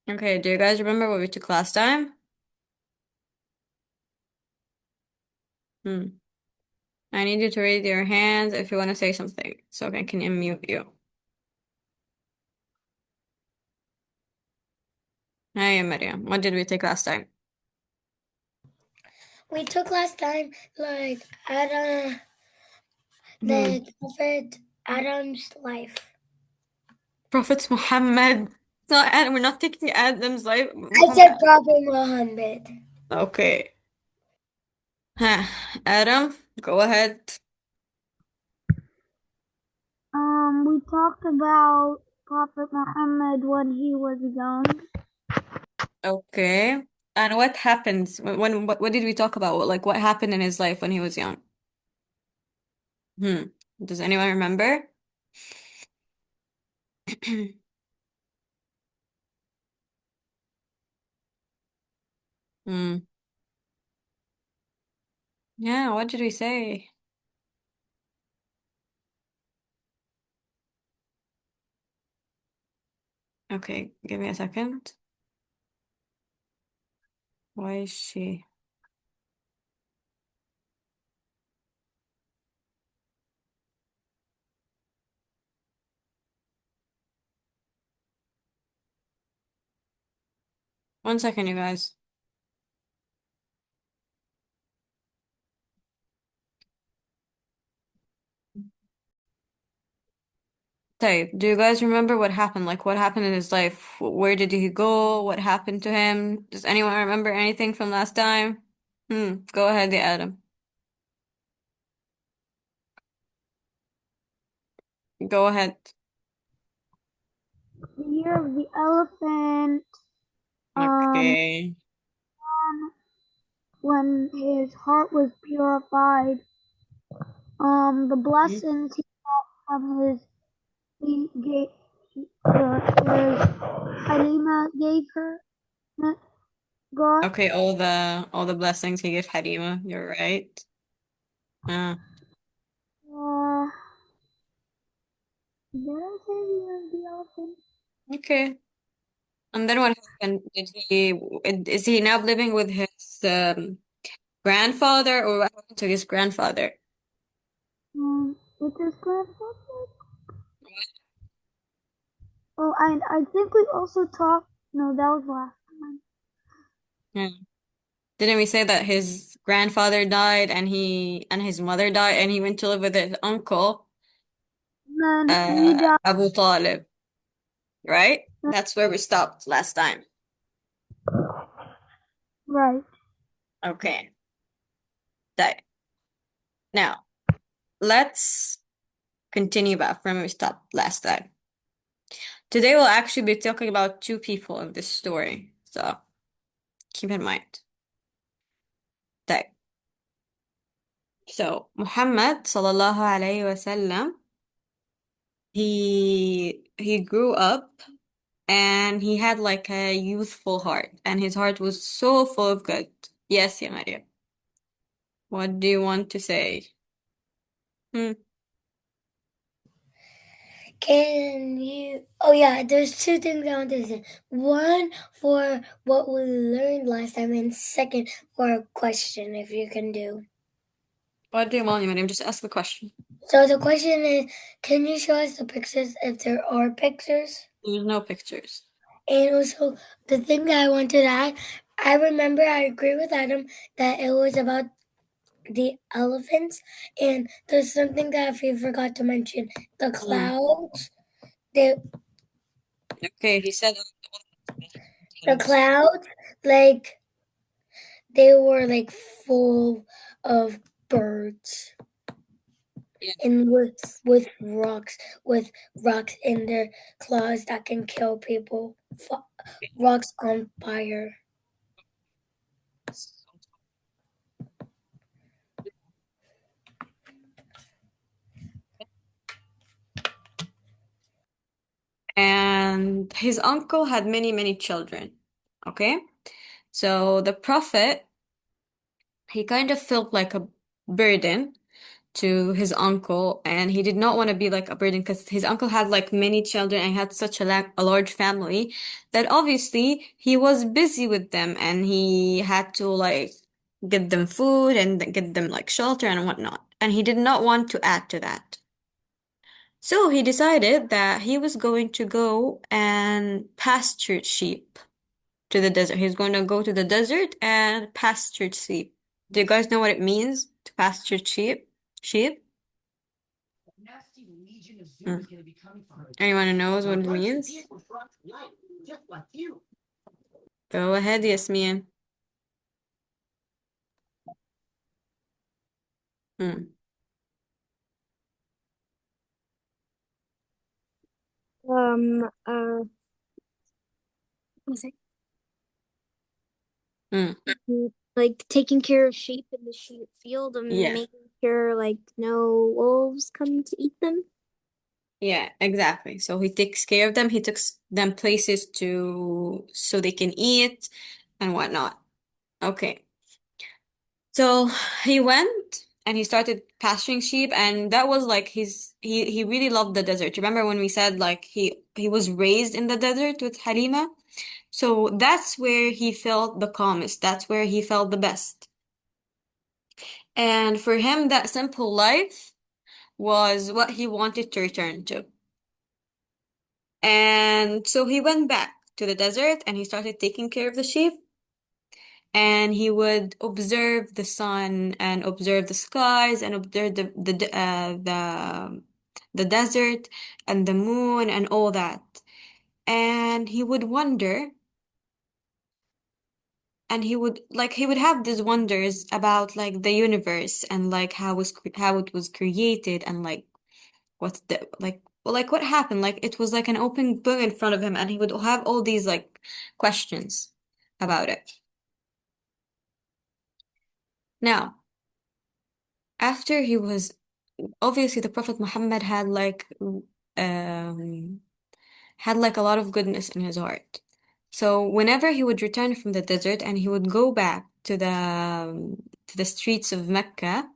Okay, do you guys remember what we took last time? Hmm. I need you to raise your hands if you want to say something, so I can unmute you. Hey, Maryam, what did we take last time? We took last time like Adam, Hmm. the Prophet Adam's life. Prophet Muhammad. It's not Adam. We're not taking Adam's life. I Muhammad. said Prophet Mohammed. Okay. Huh. Adam, go ahead. We talked about Prophet Muhammad when he was young. Okay. And what happens what did we talk about? Like what happened in his life when he was young? Hmm. Does anyone remember? Hmm. Yeah, what did we say? Okay, give me a second. Why is she? One second, you guys. Okay, do you guys remember what happened? Like what happened in his life? Where did he go? What happened to him? Does anyone remember anything from last time? Go ahead, yeah, Adam. Go ahead. The year of the elephant. Um, Okay. when his heart was purified. The Hmm? blessings he got from he gave, his Halima gave her, got. Okay, all the blessings he gave Halima. You're right. Uh, Uh, did I say the year of the elephant? okay. And then what happened? Is he now living with his grandfather or what happened to his grandfather? With his grandfather? Oh, I think we also talked. No, that was last time. Yeah. Didn't we say that his grandfather died and his mother died and he went to live with his uncle, And then he died. Abu Talib, right? That's where we stopped last time. Right. Okay. That now let's continue back from where we stopped last time. Today we'll actually be talking about two people in this story, so keep in mind. That so Muhammad sallallahu alayhi wasallam, he grew up and he had like a youthful heart, and his heart was so full of good. Yes, yeah, Maria. What do you want to say? Hmm. Can you? Oh yeah, there's two things I want to say. One for what we learned last time, and second for a question, if you can do. What do you want, Maria? Just ask the question. So the question is, can you show us the pictures if there are pictures? There's no pictures. And also, the thing that I wanted to add, I remember I agree with Adam that it was about the elephants, and there's something that we forgot to mention: the Hmm. clouds. They, Okay, he said the clouds, like they were like full of birds, yeah. and with rocks in their claws that can kill people. Rocks on fire. And his uncle had many, many children. Okay? So the prophet, he kind of felt like a burden to his uncle, and he did not want to be like a burden because his uncle had like many children and had such a large family that obviously he was busy with them and he had to like get them food and get them like shelter and whatnot. And he did not want to add to that. So he decided that he was going to go and pasture sheep to the desert. He's going to go to the desert and pasture sheep. Do you guys know what it means to pasture sheep? Sheep? Mm. Anyone who knows what it means? Go ahead, Yasmin. Mm. Um, uh, what's it? Mm. Like taking care of sheep in the sheep field and Yeah. making sure like no wolves come to eat them. Yeah, exactly. So he takes care of them. He takes them places to so they can eat and whatnot. Okay. So he went and he started pasturing sheep, and that was like he really loved the desert. Remember when we said like he was raised in the desert with Halima? So that's where he felt the calmest. That's where he felt the best. And for him, that simple life was what he wanted to return to. And so he went back to the desert and he started taking care of the sheep. And he would observe the sun and observe the skies and observe the desert and the moon and all that. And he would wonder, and he would have these wonders about like the universe and like how it was created and like what's the like what happened, like it was like an open book in front of him and he would have all these like questions about it. Now, after he was obviously the Prophet Muhammad um had like a lot of goodness in his heart. So whenever he would return from the desert and he would go back to the streets of Mecca,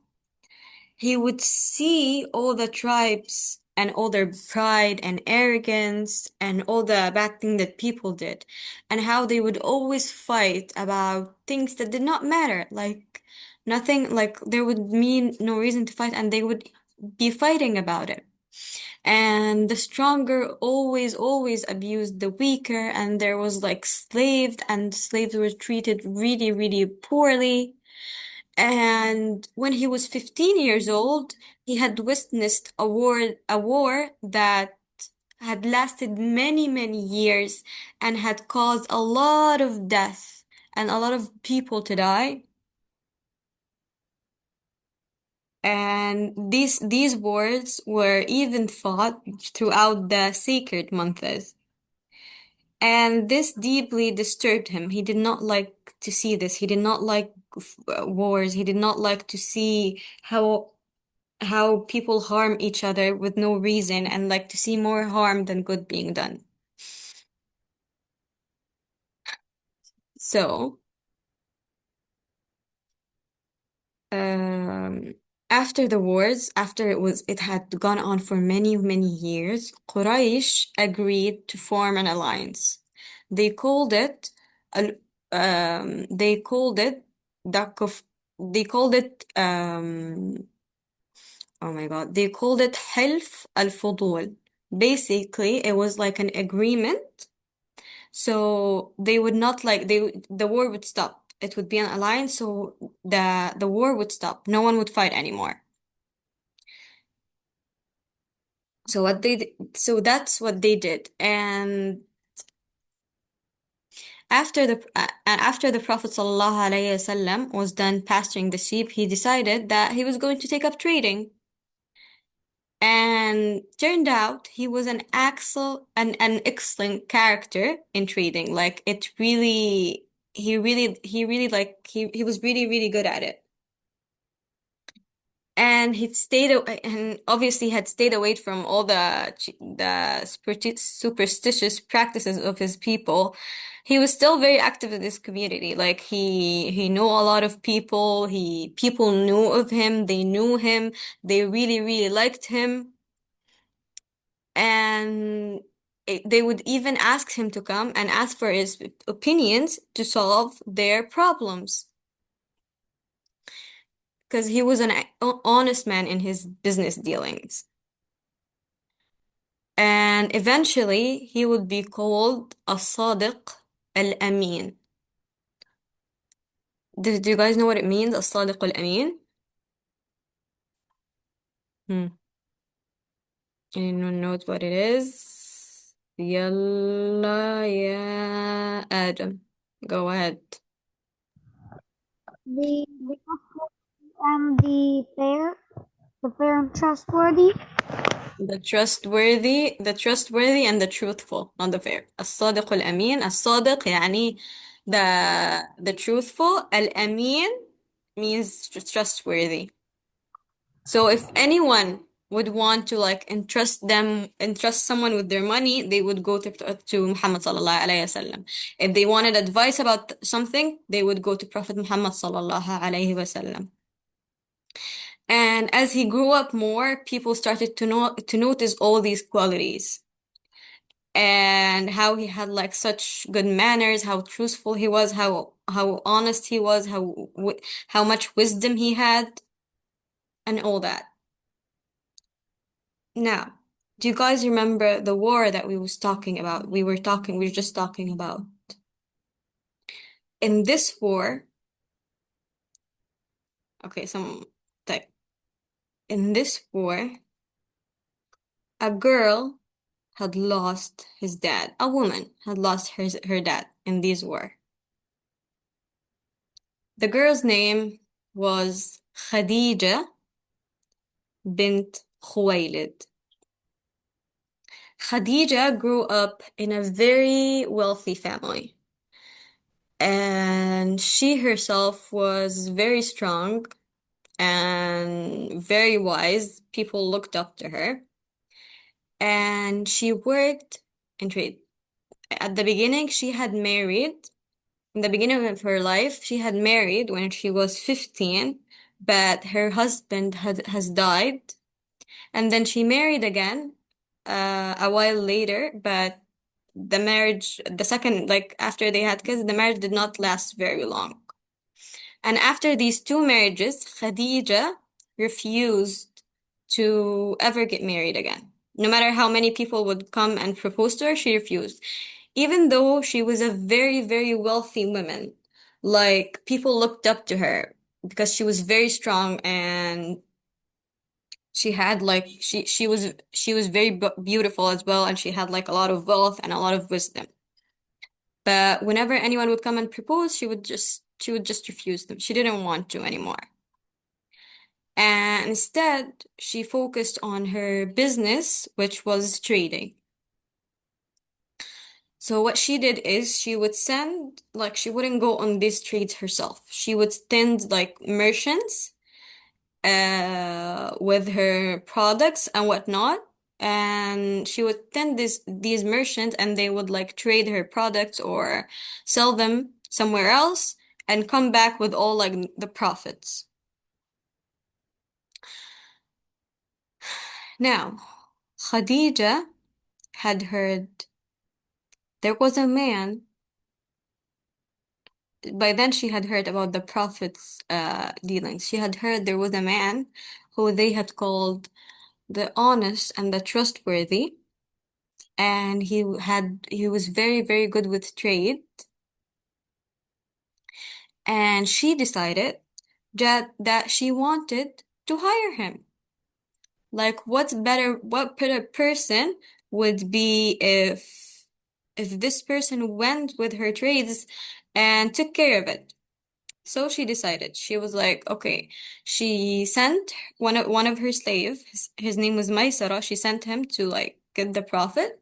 he would see all the tribes and all their pride and arrogance and all the bad thing that people did, and how they would always fight about things that did not matter, like nothing, like there would mean no reason to fight, and they would be fighting about it. And the stronger always abused the weaker, and there was like slaves, and slaves were treated really poorly. And when he was 15 years old, he had witnessed a war that had lasted many years and had caused a lot of death and a lot of people to die. And these wars were even fought throughout the sacred months. And this deeply disturbed him. He did not like to see this. He did not like wars. He did not like to see how people harm each other with no reason and like to see more harm than good being done. So, um, after the wars, after it had gone on for many years, Quraysh agreed to form an alliance. They called it, al- they called it the Kuf, they called it, oh my God, they called it Hilf al-Fudul. Basically, it was like an agreement. So they would not like the war would stop. It would be an alliance, so the war would stop. No one would fight anymore. So that's what they did. And after the Prophet ﷺ was done pasturing the sheep, he decided that he was going to take up trading. And turned out he was an excellent character in trading. Like it really he really like he was really good at it. and and obviously had stayed away from all the superstitious practices of his people. He was still very active in this community. Like he knew a lot of people. People knew of him. They knew him. They really really liked him, and they would even ask him to come and ask for his opinions to solve their problems, because he was an honest man in his business dealings. And eventually he would be called الصادق الأمين. Do you guys know what it means, الصادق الأمين? Hmm. Anyone knows what it is? يلا يا آدم. Go ahead. The and the fair and trustworthy. The trustworthy and the truthful, not the fair. الصادق الأمين. الصادق يعني the truthful. الأمين means trustworthy. So if anyone would want to like entrust someone with their money, they would go to Muhammad sallallahu alaihi wasallam. If they wanted advice about something, they would go to Prophet Muhammad sallallahu alaihi wasallam. And as he grew up more, people started to notice all these qualities and how he had like such good manners, how truthful he was, how honest he was, how much wisdom he had, and all that. Now, do you guys remember the war that we was talking about? We were just talking about. In this war, okay, like in this war, a girl had lost his dad. A woman had lost her dad in this war. The girl's name was Khadija bint Khuwailid. Khadija grew up in a very wealthy family, and she herself was very strong and very wise. People looked up to her, and she worked in trade. At the beginning, she had married. In the beginning of her life, she had married when she was 15, but her husband has died. And then she married again a while later, but the marriage, the second, like after they had kids, the marriage did not last very long. And after these two marriages, Khadija refused to ever get married again. No matter how many people would come and propose to her, she refused. Even though she was a very, very wealthy woman, like people looked up to her because she was very strong, and she had like she was very beautiful as well, and she had like a lot of wealth and a lot of wisdom. But whenever anyone would come and propose, she would just refuse them. She didn't want to anymore. And instead, she focused on her business, which was trading. So what she did is she would send, like, she wouldn't go on these trades herself. She would send like merchants with her products and whatnot. And she would send these merchants, and they would like trade her products or sell them somewhere else and come back with all like the profits. Now, Khadija had heard there was a man. By then, she had heard about the Prophet's dealings. She had heard there was a man who they had called the honest and the trustworthy, and he was very, very good with trade. And she decided that she wanted to hire him. Like, what better person would be if this person went with her trades and took care of it. So she decided. She was like, okay. She sent one of her slaves. His name was Maysara. She sent him to like get the Prophet.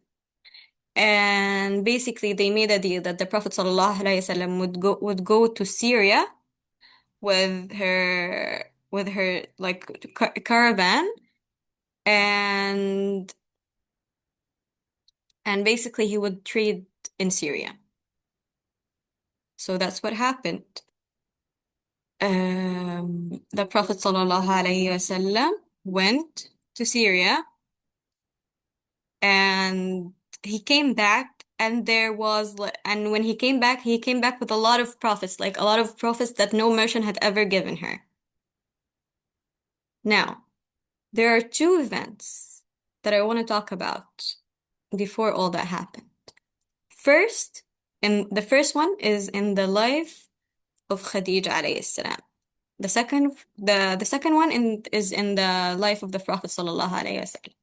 And basically they made a deal that the Prophet ﷺ would go to Syria with her with her like caravan, and basically he would trade in Syria. So that's what happened. The Prophet ﷺ went to Syria, and he came back, and and when he came back with a lot of prophets, like a lot of prophets that no merchant had ever given her. Now, there are two events that I want to talk about before all that happened. First, and the first one is in the life of Khadija alayhi salam. The second one is in the life of the Prophet sallallahu alayhi wasallam.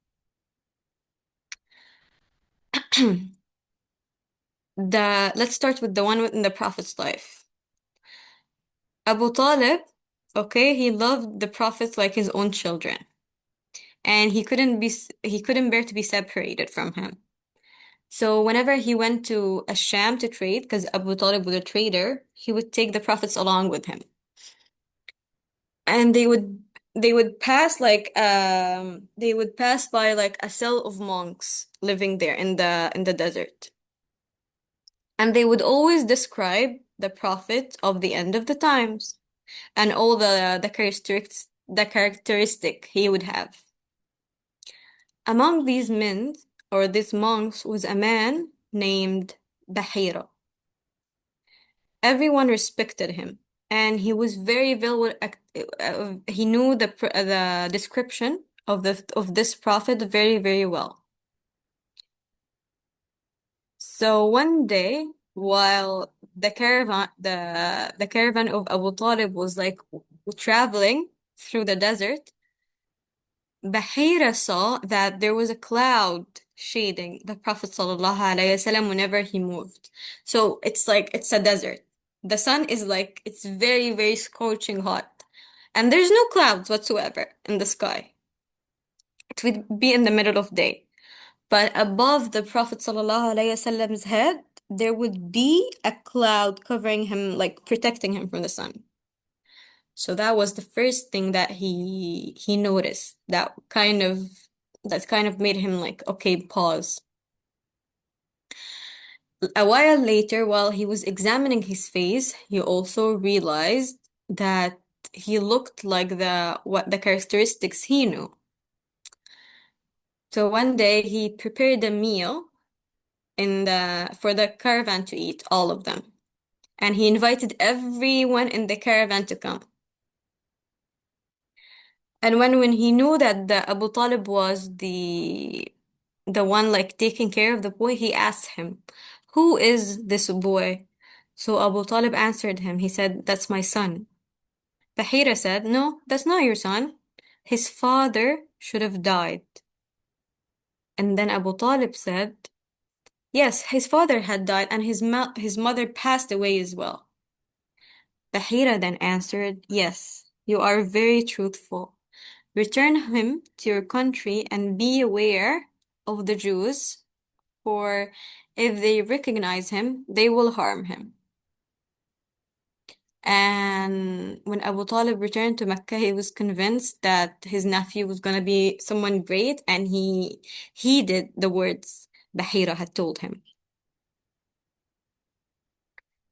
Let's start with the one in the Prophet's life. Abu Talib, okay, he loved the Prophet like his own children, and he couldn't bear to be separated from him. So whenever he went to Asham to trade, because Abu Talib was a trader, he would take the prophets along with him. And they would pass by like a cell of monks living there in the desert. And they would always describe the prophet of the end of the times and all the characteristic he would have. Among these men or these monks was a man named Bahira. Everyone respected him, and he was very well. He knew the description of this prophet very, very well. So one day, while the caravan of Abu Talib was like traveling through the desert, Bahira saw that there was a cloud shading the Prophet ﷺ whenever he moved. So it's like it's a desert. The sun is like it's very, very scorching hot. And there's no clouds whatsoever in the sky. It would be in the middle of day. But above the Prophet ﷺ's head, there would be a cloud covering him, like protecting him from the sun. So that was the first thing that he noticed that kind of made him like, okay, pause. A while later, while he was examining his face, he also realized that he looked like the characteristics he knew. So one day he prepared a meal for the caravan to eat, all of them. And he invited everyone in the caravan to come. And when he knew that the Abu Talib was the one like taking care of the boy, he asked him, "Who is this boy?" So Abu Talib answered him. He said, "That's my son." Bahira said, "No, that's not your son. His father should have died." And then Abu Talib said, "Yes, his father had died and his mother passed away as well." Bahira then answered, "Yes, you are very truthful. Return him to your country and be aware of the Jews, for if they recognize him, they will harm him." And when Abu Talib returned to Mecca, he was convinced that his nephew was going to be someone great, and he heeded the words Bahira had told him.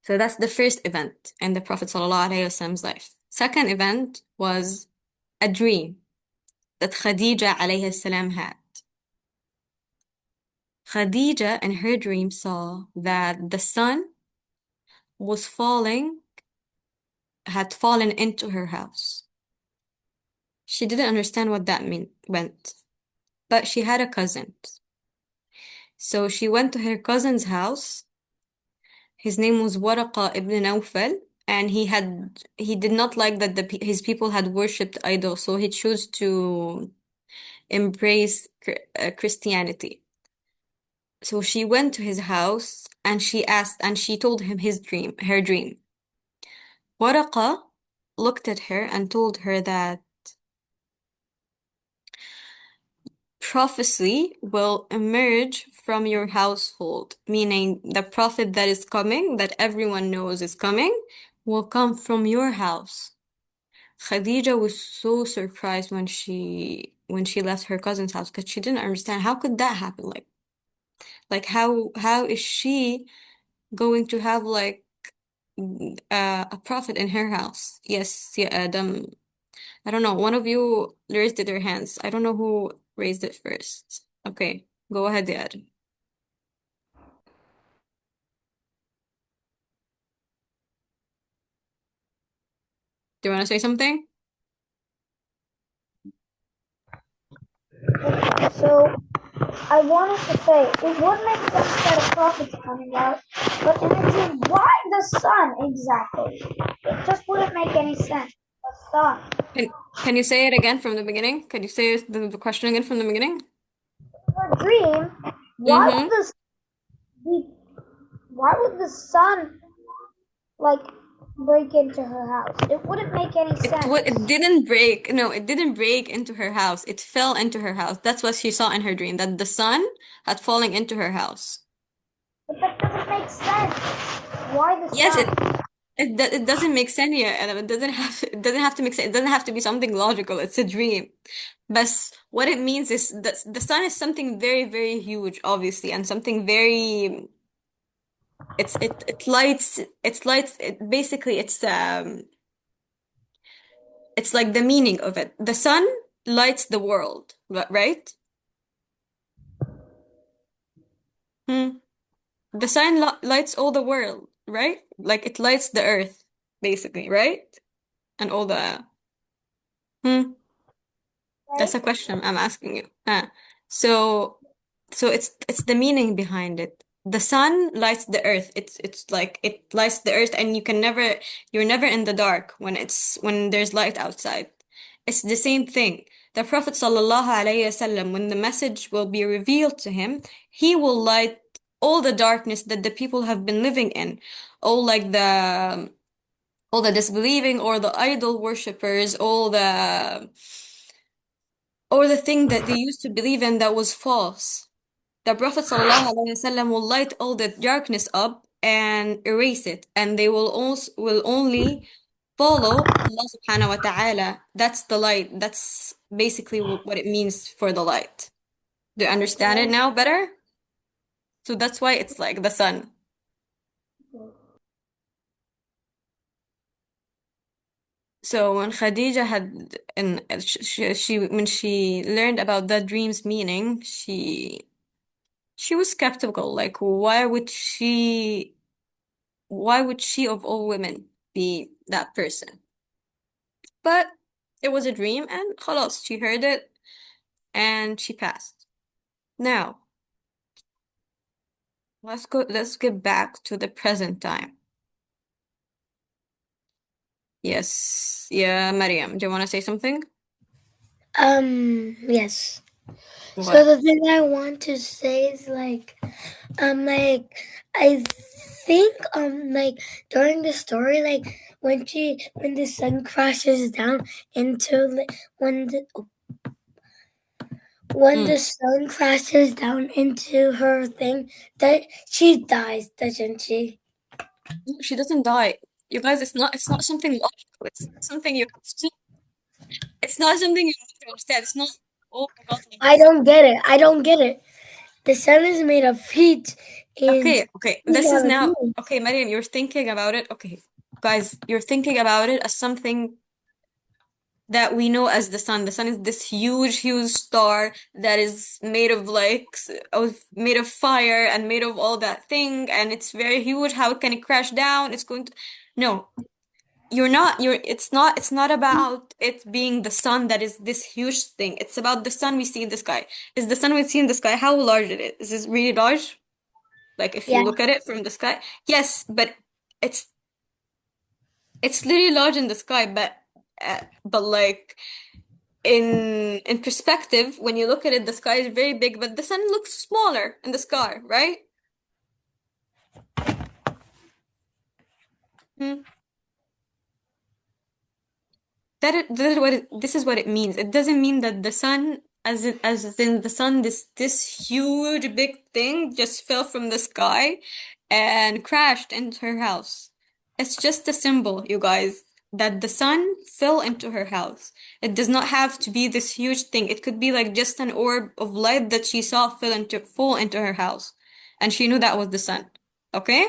So that's the first event in the Prophet ﷺ's life. Second event was a dream that Khadija alayhi salam had. Khadija in her dream saw that the sun was had fallen into her house. She didn't understand what that meant, but she had a cousin. So she went to her cousin's house. His name was Waraqa ibn Nawfal, and he did not like that his people had worshipped idols, so he chose to embrace Christianity. So she went to his house and she told him her dream. Waraqa looked at her and told her that prophecy will emerge from your household, meaning the prophet that is coming, that everyone knows is coming, will come from your house. Khadija was so surprised when she left her cousin's house because she didn't understand how could that happen? Like how is she going to have like a prophet in her house? Yes, yeah, Adam. I don't know. One of you raised their hands. I don't know who raised it first. Okay, go ahead, Adam. Do you want to say something? So I wanted to say it would make sense that a prophet's coming out, but in a dream, why the sun exactly? It just wouldn't make any sense. The sun. Can can you say it again from the beginning? Can you say the question again from the beginning? For a dream, why Mm-hmm. would the why would the sun like break into her house? It wouldn't make any It sense. didn't break. No, it didn't break into her house. It fell into her house. That's what she saw in her dream, that the sun had fallen into her house. But that doesn't make sense. Why the Yes, sun? it doesn't make sense yet, and it doesn't have to make sense. It doesn't have to be something logical. It's a dream. But what it means is that the sun is something very, very huge, obviously, and something very it lights it basically it's like the meaning of it. The sun lights the world, right? Hmm. The sun lights all the world, right? Like it lights the earth, basically, right? And all the hmm. That's Right? a question I'm asking you. So so it's the meaning behind it. The sun lights the earth. It's like it lights the earth and you're never in the dark when there's light outside. It's the same thing. The Prophet sallallahu alaihi wasallam, when the message will be revealed to him, he will light all the darkness that the people have been living in. All like all the disbelieving or the idol worshippers, or the thing that they used to believe in that was false. The Prophet ﷺ will light all the darkness up and erase it, and they will only follow Allah subhanahu wa ta'ala. That's the light. That's basically what it means for the light. Do you understand it Okay. now better? So that's why it's like the sun. So when Khadija had and she when she learned about that dream's meaning, she was skeptical. Like, why would she of all women be that person? But it was a dream and خلاص, she heard it and she passed. Now, let's get back to the present time. Yes. Yeah, Mariam, do you want to say something? Yes. So What? the thing I want to say is like I think during the story when the sun crashes down into when Mm. the sun crashes down into her thing that she dies, doesn't she? She doesn't die. You guys, it's not something logical. It's not something you have to it's not something you have to understand. It's not, oh my God, like I this. don't get it. I don't get it. The sun is made of heat and Okay. she's This is not a now, human. okay, Mariam, you're thinking about it. Okay, guys, you're thinking about it as something that we know as the sun. The sun is this huge, huge star that is made of made of fire and made of all that thing, and it's very huge. How can it crash down? It's going to, no, it's not about it being the sun that is this huge thing. It's about the sun we see in the sky. Is the sun we see in the sky, how large it is? Is it really large? Like if you Yeah. look at it from the sky, yes, but it's it's literally large in the sky, but like in perspective, when you look at it, the sky is very big, but the sun looks smaller in the sky, right? Hmm. That is what this is what it means. It doesn't mean that the sun, as in the sun, this huge big thing just fell from the sky and crashed into her house. It's just a symbol, you guys. that the sun fell into her house. It does not have to be this huge thing. It could be like just an orb of light that she saw fall into her house. And she knew that was the sun. Okay?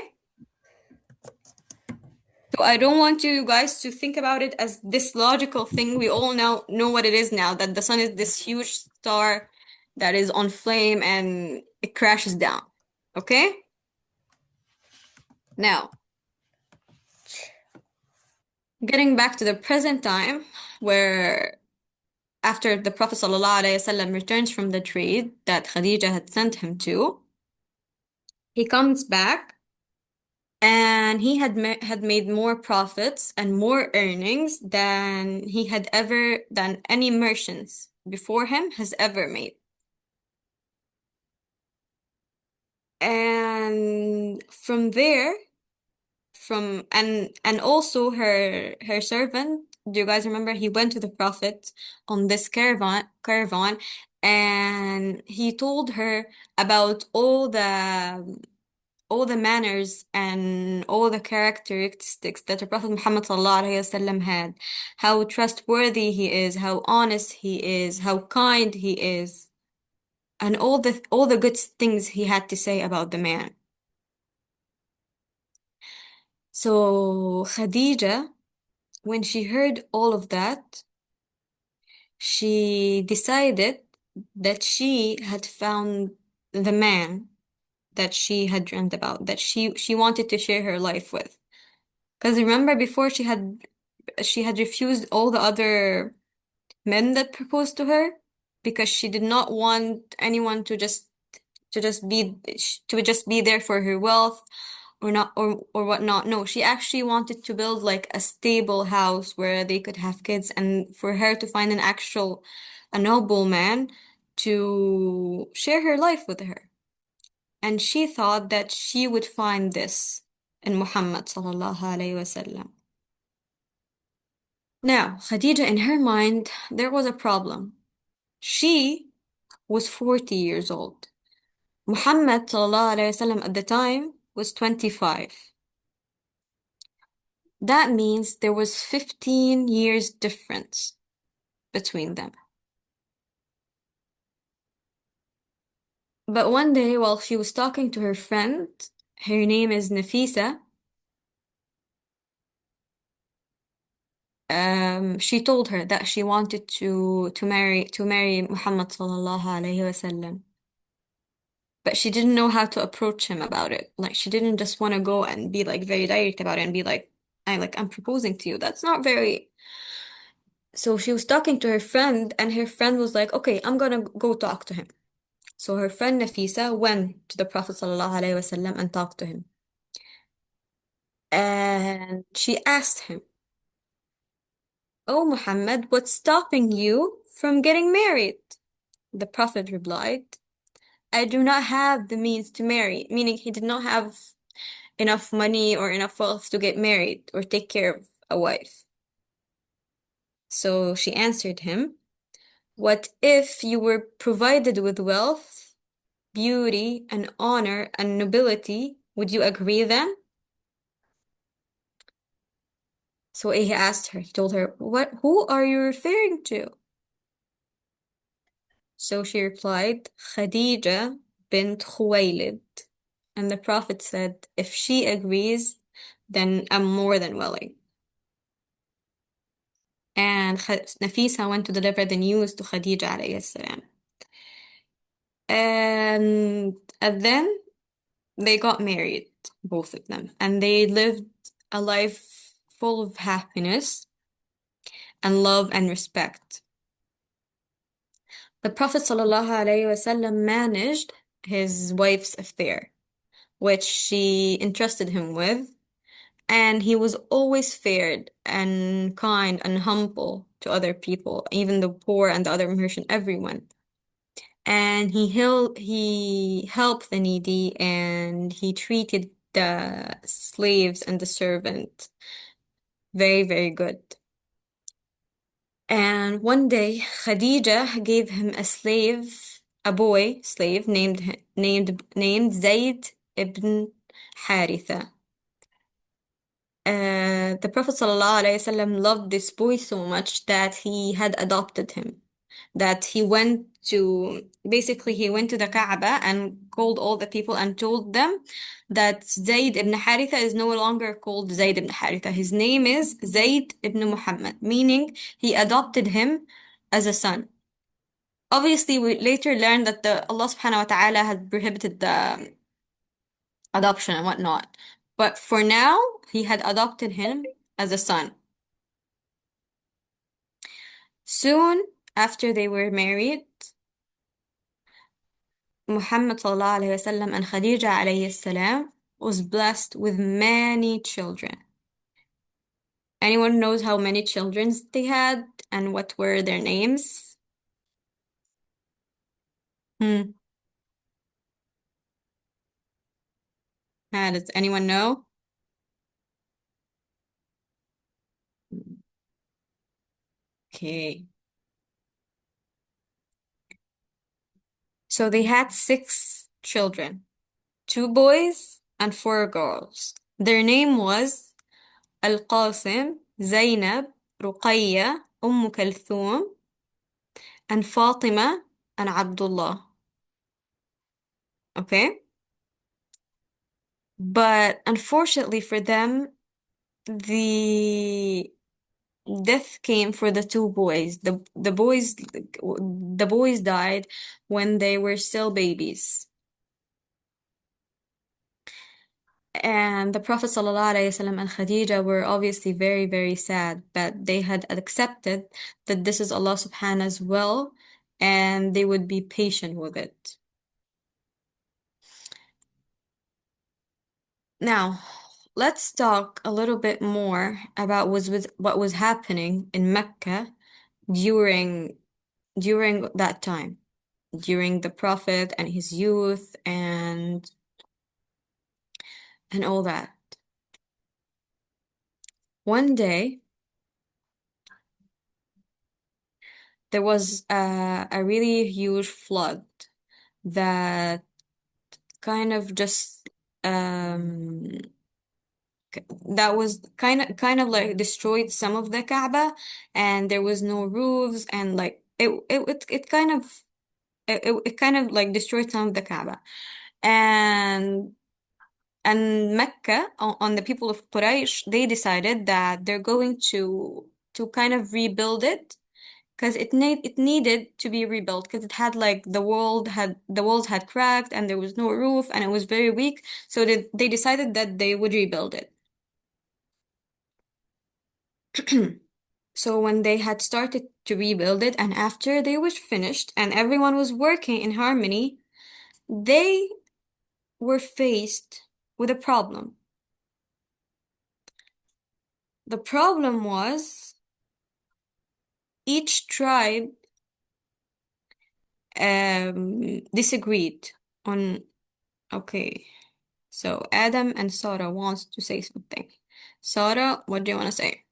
So I don't want you guys to think about it as this logical thing. We all know what it is now, that the sun is this huge star that is on flame and it crashes down. Okay? Now, getting back to the present time, where after the Prophet ﷺ returns from the trade that Khadija had sent him to, he comes back and he had made more profits and more earnings than any merchants before him has ever made. And from there, and also her servant, do you guys remember, he went to the Prophet on this caravan, and he told her about all the manners and all the characteristics that the Prophet Muhammad ﷺ had, how trustworthy he is, how honest he is, how kind he is, and all the good things he had to say about the man. So Khadija, when she heard all of that, she decided that she had found the man that she had dreamt about, that she wanted to share her life with. Because remember before she had refused all the other men that proposed to her because she did not want anyone to just be there for her wealth or not or whatnot. No, she actually wanted to build like a stable house where they could have kids, and for her to find a noble man to share her life with her. And she thought that she would find this in Muhammad sallallahu alaihi wasallam. Now, Khadija, in her mind, there was a problem. She was 40 years old. Muhammad sallallahu alaihi wasallam at the time was 25. That means there was 15 years difference between them. But one day, while she was talking to her friend, her name is Nafisa, she told her that she wanted to marry Muhammad sallallahu alaihi wasallam. But she didn't know how to approach him about it. Like she didn't just want to go and be like very direct about it and be like, I'm proposing to you. That's not very. So she was talking to her friend, and her friend was like, okay, I'm gonna go talk to him. So her friend Nafisa went to the Prophet ﷺ and talked to him. And she asked him, "Oh Muhammad, what's stopping you from getting married?" The Prophet replied, "I do not have the means to marry," meaning he did not have enough money or enough wealth to get married or take care of a wife. So she answered him, "What if you were provided with wealth, beauty, and honor and nobility? Would you agree then?" So he asked her, he told her, who are you referring to? So she replied, Khadija bint Khuwaylid. And the Prophet said, if she agrees, then I'm more than willing. And Nafisa went to deliver the news to Khadija alayhi salam. And then they got married, both of them, and they lived a life full of happiness and love and respect. The Prophet ﷺ managed his wife's affair, which she entrusted him with, and he was always fair and kind and humble to other people, even the poor and the other merchant, everyone. And he helped the needy, and he treated the slaves and the servant very, very good. And one day, Khadija gave him a boy slave named Zayd ibn Haritha. the Prophet ﷺ loved this boy so much that he had adopted him. That he went to the Kaaba and called all the people and told them that Zayd ibn Haritha is no longer called Zayd ibn Haritha. His name is Zayd ibn Muhammad, meaning he adopted him as a son. Obviously, we later learned that Allah subhanahu wa ta'ala had prohibited the adoption and whatnot. But for now, he had adopted him as a son. Soon after they were married, Muhammad sallallahu alayhi wasallam and Khadija alayhi salam was blessed with many children. Anyone knows how many children they had and what were their names? Hmm. Does anyone know? Okay. So they had 6 children, 2 boys and 4 girls. Their name was Al-Qasim, Zainab, Ruqayya, Kulthum, and Fatima and Abdullah. Okay? But unfortunately for them, the death came for the 2 boys. The boys died when they were still babies. And the Prophet ﷺ and Khadija were obviously very, very sad that they had accepted that this is Allah subhanahu's will and they would be patient with it. Now, let's talk a little bit more about what was happening in Mecca during that time, during the Prophet and his youth and all that. One day, there was a really huge flood that kind of just that was kind of like destroyed some of the Kaaba, and there was no roofs, and like it kind of it kind of like destroyed some of the Kaaba, and Mecca on the people of Quraysh, they decided that they're going to kind of rebuild it because it needed to be rebuilt because it had like the walls had cracked and there was no roof and it was very weak, so they decided that they would rebuild it. So when they had started to rebuild it and after they was finished and everyone was working in harmony, they were faced with a problem. The problem was each tribe disagreed on. Okay, so Adam and Sarah wants to say something. Sarah, what do you want to say?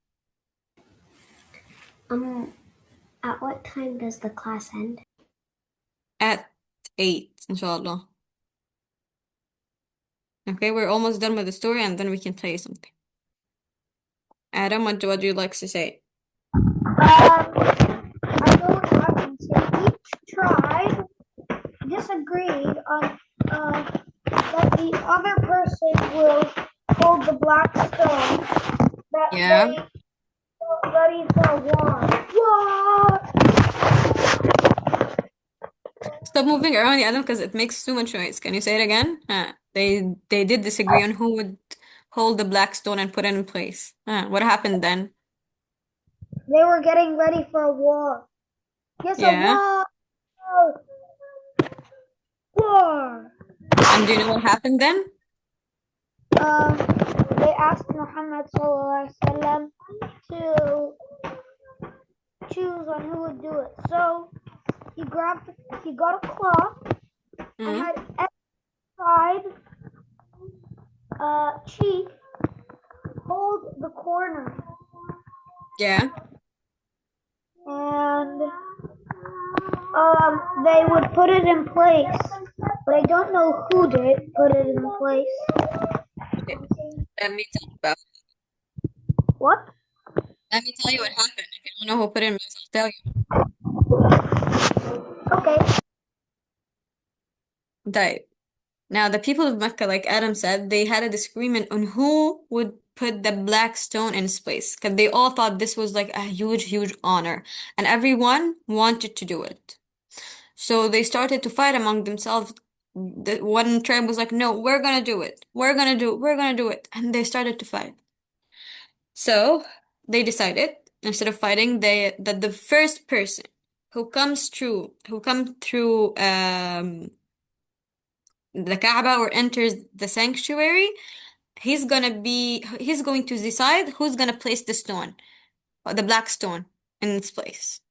At what time does the class end? At 8, inshallah. Okay, we're almost done with the story and then we can play something. Adam, what do you like to say? I know what happened. So each tribe disagreed on that the other person will hold the black stone that Yeah. they were ready for war. Stop moving around, Adam, because it makes too much noise. Can you say it again? They did disagree on who would hold the black stone and put it in place. What happened then? They were getting ready for a war. Yes, Yeah. a war. War. And do you know what happened then? They asked Muhammad ﷺ to choose on who would do it. So he got a cloth and had every side cheek hold the corner. Yeah. And they would put it in place. But I don't know who did put it in place. Let me talk about it. What? Let me tell you what happened. If you don't know who put it in mess, I'll tell you. Okay. Right. Now, the people of Mecca, like Adam said, they had a disagreement on who would put the black stone in its place because they all thought this was like a huge, huge honor, and everyone wanted to do it. So they started to fight among themselves. The one tribe was like, "No, we're gonna do it. We're gonna do it. We're gonna do it," and they started to fight. So they decided instead of fighting, they that the first person who comes through the Kaaba or enters the sanctuary, he's going to decide who's gonna place the stone, the black stone, in its place.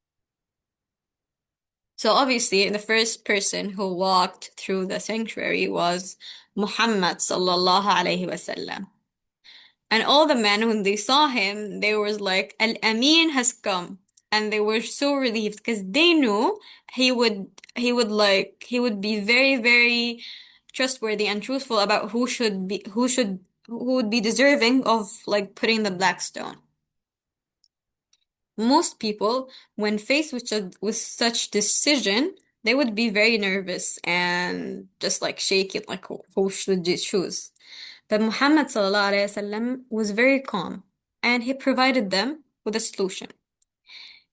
So obviously, the first person who walked through the sanctuary was Muhammad sallallahu alaihi wasallam. And all the men, when they saw him, they was like, Al-Amin has come. And they were so relieved because they knew he would be very, very trustworthy and truthful about who would be deserving of like putting the black stone. Most people, when faced with such decision, they would be very nervous and just like shaky, like who should you choose? But Muhammad sallallahu alaihi wasallam was very calm, and he provided them with a solution.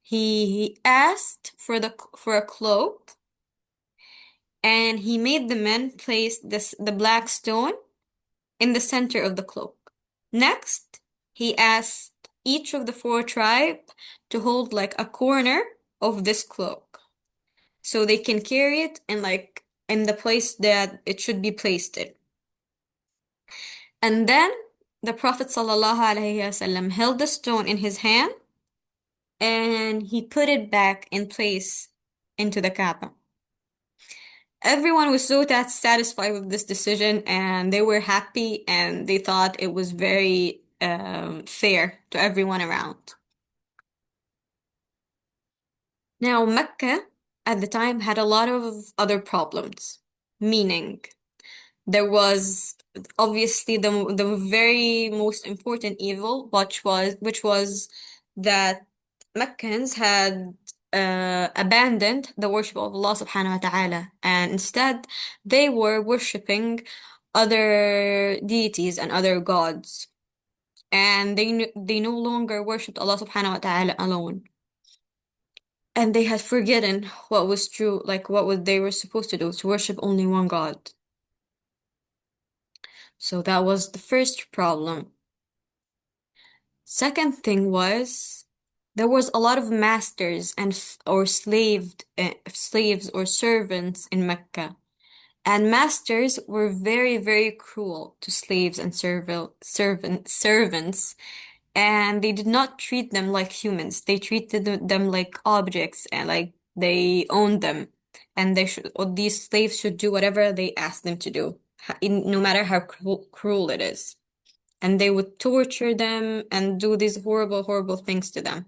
He asked for a cloak, and he made the men place the black stone in the center of the cloak. Next, he asked each of the four tribe to hold like a corner of this cloak so they can carry it in the place that it should be placed in. And then the Prophet ﷺ held the stone in his hand and he put it back in place into the Kaaba. Everyone was so satisfied with this decision and they were happy and they thought it was very fair to everyone around. Now, Mecca at the time had a lot of other problems, meaning there was obviously the very most important evil, which was that Meccans had abandoned the worship of Allah subhanahu wa ta'ala, and instead they were worshipping other deities and other gods, and they no longer worshipped Allah subhanahu wa ta'ala alone. And they had forgotten what was true, like they were supposed to do, to worship only one God. So that was the first problem. Second thing was there was a lot of masters and or slaves or servants in Mecca. And masters were very, very cruel to slaves and servants, and they did not treat them like humans. They treated them like objects and like they owned them. And or these slaves should do whatever they asked them to do, no matter how cruel it is. And they would torture them and do these horrible, horrible things to them.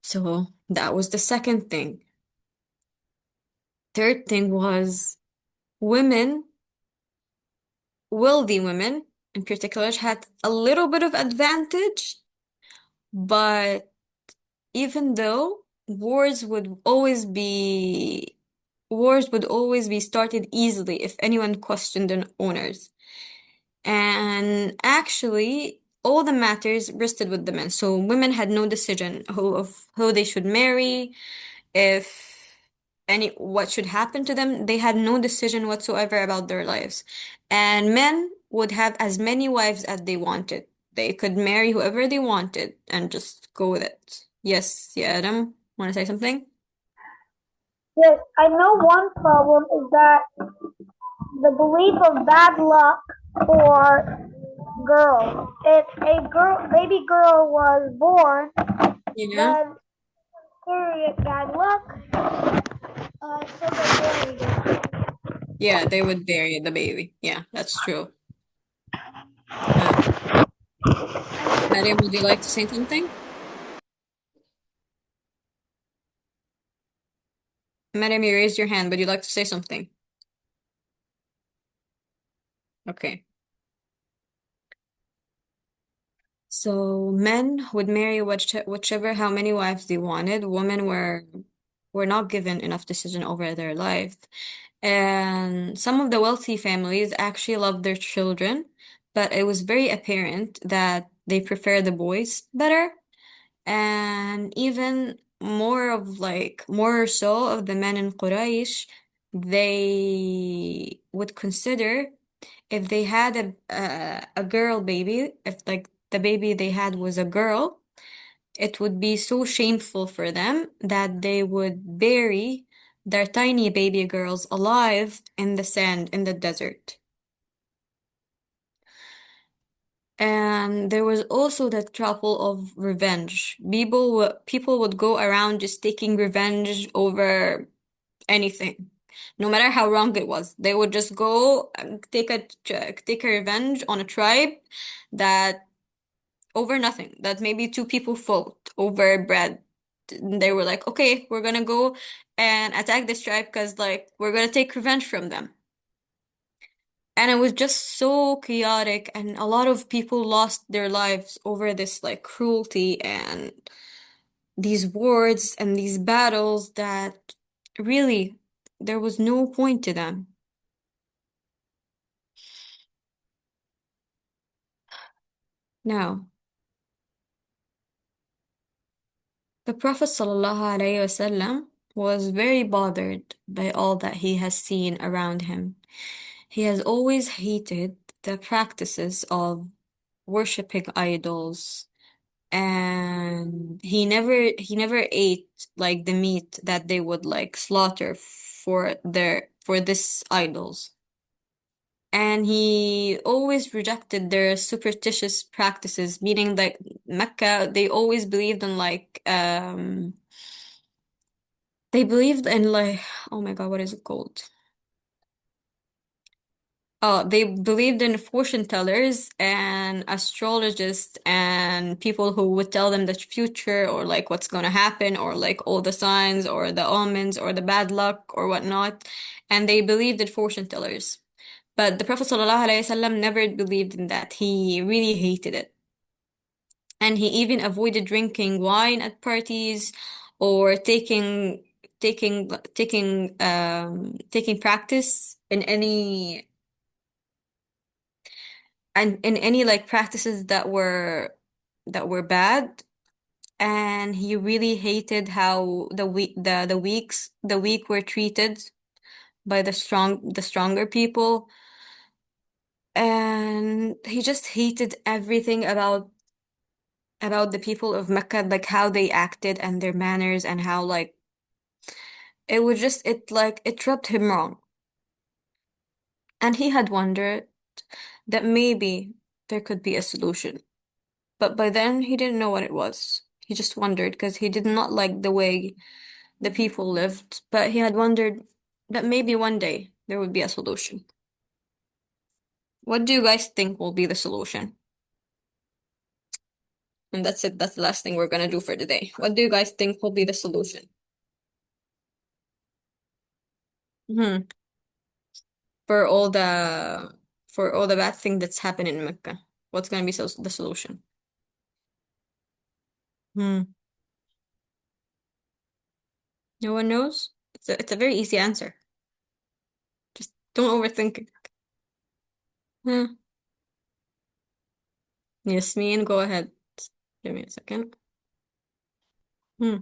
So that was the second thing. Third thing was women, wealthy women in particular, had a little bit of advantage, but even though wars would always be started easily if anyone questioned the owners. And actually, all the matters rested with the men. So women had no decision of who they should marry, if what should happen to them. They had no decision whatsoever about their lives. And men would have as many wives as they wanted. They could marry whoever they wanted and just go with it. Yes, yeah, Adam, want to say something? Yes, I know one problem is that the belief of bad luck for girls. If a baby girl was born, Yeah. then period bad luck. So they buried it. Yeah, they would bury the baby. Yeah, that's true. Uh, Mariam, would you like to say something? Mariam, you raised your hand. Would you like to say something? Okay. So men would marry whichever how many wives they wanted. Women were not given enough decision over their life. And some of the wealthy families actually loved their children, but it was very apparent that they prefer the boys better. And even more so of the men in Quraysh, they would consider if they had a girl baby, if like the baby they had was a girl, it would be so shameful for them that they would bury their tiny baby girls alive in the sand in the desert. And there was also the trouble of revenge. People would go around just taking revenge over anything, no matter how wrong it was. They would just go and take a revenge on a tribe that over nothing, that maybe two people fought over bread. They were like, okay, we're gonna go and attack this tribe because like we're gonna take revenge from them. And it was just so chaotic, and a lot of people lost their lives over this like cruelty and these wars and these battles that really there was no point to them. Now, the Prophet ﷺ was very bothered by all that he has seen around him. He has always hated the practices of worshipping idols, and he never ate like the meat that they would like slaughter for this idols. And he always rejected their superstitious practices, meaning like Mecca, they always believed in they believed in like, oh my God, what is it called? Oh, they believed in fortune tellers and astrologists and people who would tell them the future or like what's going to happen or like all the signs or the omens or the bad luck or whatnot. And they believed in fortune tellers. But the Prophet ﷺ never believed in that. He really hated it. And he even avoided drinking wine at parties or taking practice in any like practices that were bad. And he really hated how the weak were treated by the stronger people. And he just hated everything about the people of Mecca, like how they acted and their manners and how like it rubbed him wrong. And he had wondered that maybe there could be a solution. But by then he didn't know what it was. He just wondered because he did not like the way the people lived, but he had wondered that maybe one day there would be a solution. What do you guys think will be the solution? And that's it. That's the last thing we're gonna do for today. What do you guys think will be the solution? Hmm. For all the for all the bad thing that's happened in Mecca, what's gonna be the solution? Hmm. No one knows? It's a very easy answer. Just don't overthink it. Hmm. Yasmin, go ahead. Give me a second. Hmm.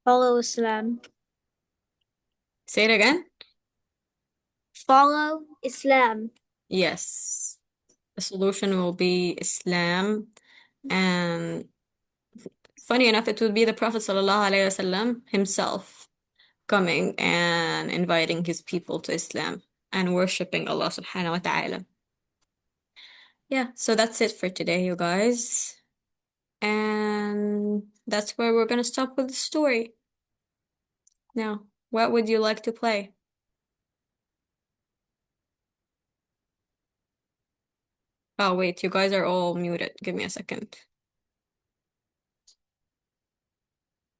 Follow Islam. Say it again. Follow Islam. Yes. The solution will be Islam. And funny enough, it would be the Prophet ﷺ himself coming and inviting his people to Islam and worshipping Allah subhanahu wa ta'ala. Yeah, so that's it for today, you guys. And that's where we're gonna stop with the story. Now, what would you like to play? Oh, wait, you guys are all muted. Give me a second.